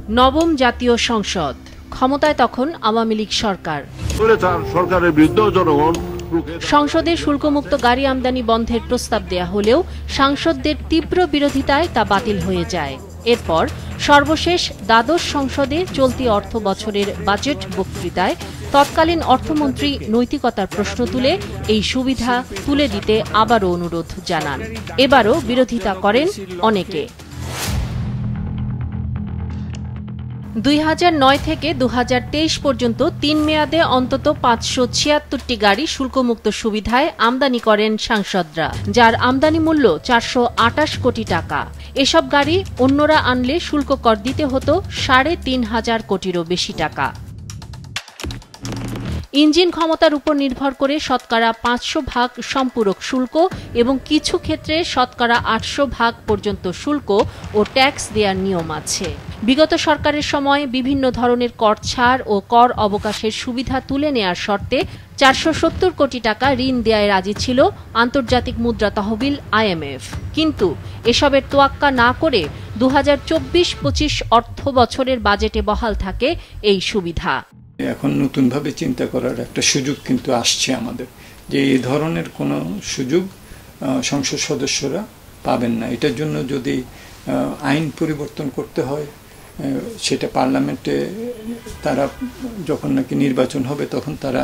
নবম জাতীয় সংসদ, ক্ষমতায় তখন আওয়ামী লীগ সরকার। সরকারের বিরুদ্ধে জনগণ সংসদে শুল্কমুক্ত গাড়ি আমদানি বন্ধের প্রস্তাব দেয়া হলেও সাংসদদের তীব্র বিরোধিতায় তা বাতিল হয়ে যায়। এরপর সর্বশেষ দ্বাদশ সংসদে চলতি অর্থ বছরের বাজেট বক্তৃতায় তৎকালীন অর্থমন্ত্রী নৈতিকতার প্রশ্ন তুলে এই সুবিধা তুলে দিতে আবারও অনুরোধ জানান। এবারও বিরোধিতা করেন অনেকে। 2009 থেকে 2023 পর্যন্ত 3 মেয়াদে অন্তত 576টি গাড়ি শুল্কমুক্ত সুবিধায় আমদানি করেন সাংসদরা, যার আমদানি মূল্য 428 কোটি টাকা। এসব গাড়ি অন্যরা আনলে শুল্ক কর দিতে হতো 3,500 কোটিরও বেশি টাকা। ইঞ্জিন ক্ষমতার উপর নির্ভর করে শতকরা 500% সম্পূরক শুল্ক এবং কিছু ক্ষেত্রে শতকরা 800% পর্যন্ত শুল্ক ও ট্যাক্স দেওয়ার নিয়ম আছে। বিগত সরকারের সময় বিভিন্ন ধরনের কর ছাড় ও কর অবকাশের সুবিধা তুলে নেয়ার শর্তে 470 কোটি টাকা ঋণ দেয়ায় রাজি ছিল আন্তর্জাতিক মুদ্রা তহবিল IMF। কিন্তু এসবের তোয়াক্কা না করে 2024-25 অর্থ বছরের বাজেটে বহাল থাকে এই সুবিধা। এখন নতুনভাবে চিন্তা করার একটা সুযোগ কিন্তু আসছে আমাদের, যে এই ধরনের কোনো সুযোগ সংসদ সদস্যরা পাবেন না। এটার জন্য যদি আইন পরিবর্তন করতে হয়, সেটা পার্লামেন্টে তারা যখন নাকি নির্বাচন হবে তখন তারা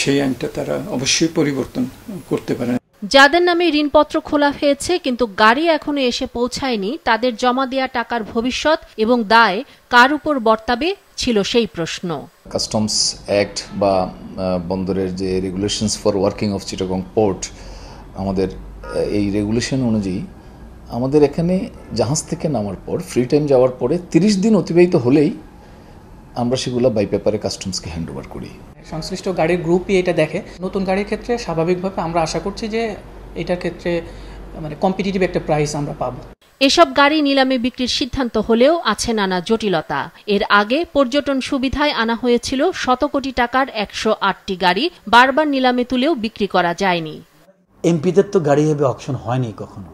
সেই আইনটা তারা অবশ্যই পরিবর্তন করতে পারেন। যাদের নামে ঋণপত্র খোলা হয়েছে কিন্তু গাড়ি এখনো এসে পৌঁছায়নি, তাদের জমা দেয়া টাকার ভবিষ্যৎ এবং দায় কার উপর বর্তাবে ছিল সেই প্রশ্ন। কাস্টমস অ্যাক্ট বা বন্দরের যে regulations for working of Chittagong port, আমাদের এই রেগুলেশন অনুযায়ী আমাদের এখানে জাহাজ থেকে নামার পর ফ্রি টাইম যাওয়ার পরে 30 দিন অতিবাহিত হলেই আমরা সেগুলো বাই পেপারে কাস্টমসকে হ্যান্ড ওভার করি। সংশ্লিষ্ট গাড়ির গ্রুপই এটা দেখে। নতুন গাড়ির ক্ষেত্রে স্বাভাবিকভাবে আমরা আশা করছি যে এটার ক্ষেত্রে কম্পিটিটিভ একটা প্রাইস আমরা পাবো। এসব গাড়ি নিলামে বিক্রির সিদ্ধান্ত হলেও আছে নানা জটিলতা। এর আগে পর্যটন সুবিধায় আনা হয়েছিল 100 কোটি টাকার 108টি গাড়ি, বারবার নিলামে তুলেও বিক্রি করা যায়নি। এমপিদের তো গাড়ি হবে অকশন হয়নি কখনো।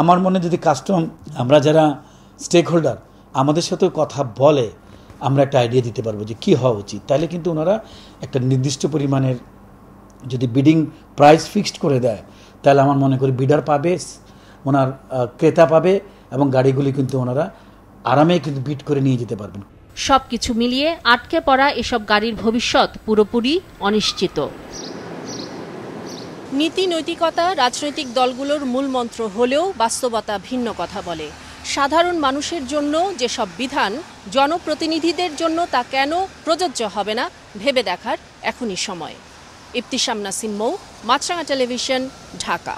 আমার মনে যদি কাস্টম, আমরা যারা স্টেক হোল্ডার, আমাদের সাথে কথা বলে আমরা একটা আইডিয়া দিতে পারবো যে কী হওয়া উচিত। তাহলে কিন্তু ওনারা একটা নির্দিষ্ট পরিমাণের যদি বিডিং প্রাইস ফিক্সড করে দেয়, তাহলে আমার মনে করি বিডার পাবে, ওনার ক্রেতা পাবে এবং গাড়িগুলি কিন্তু ওনারা আরামে কিন্তু বিট করে নিয়ে যেতে পারবেন। সবকিছু মিলিয়ে আটকে পড়া এসব গাড়ির ভবিষ্যৎ পুরোপুরি অনিশ্চিত। নীতি নৈতিকতা রাজনৈতিক দলগুলোর মূল মন্ত্র হলেও বাস্তবতা ভিন্ন কথা বলে। সাধারণ মানুষের জন্য যেসব বিধান জনপ্রতিনিধিদের জন্য তা কেন প্রযোজ্য হবে না ভেবে দেখার এখনই সময়। ইফতিসাম নাসিম মৌ, মাছরাঙা টেলিভিশন, ঢাকা।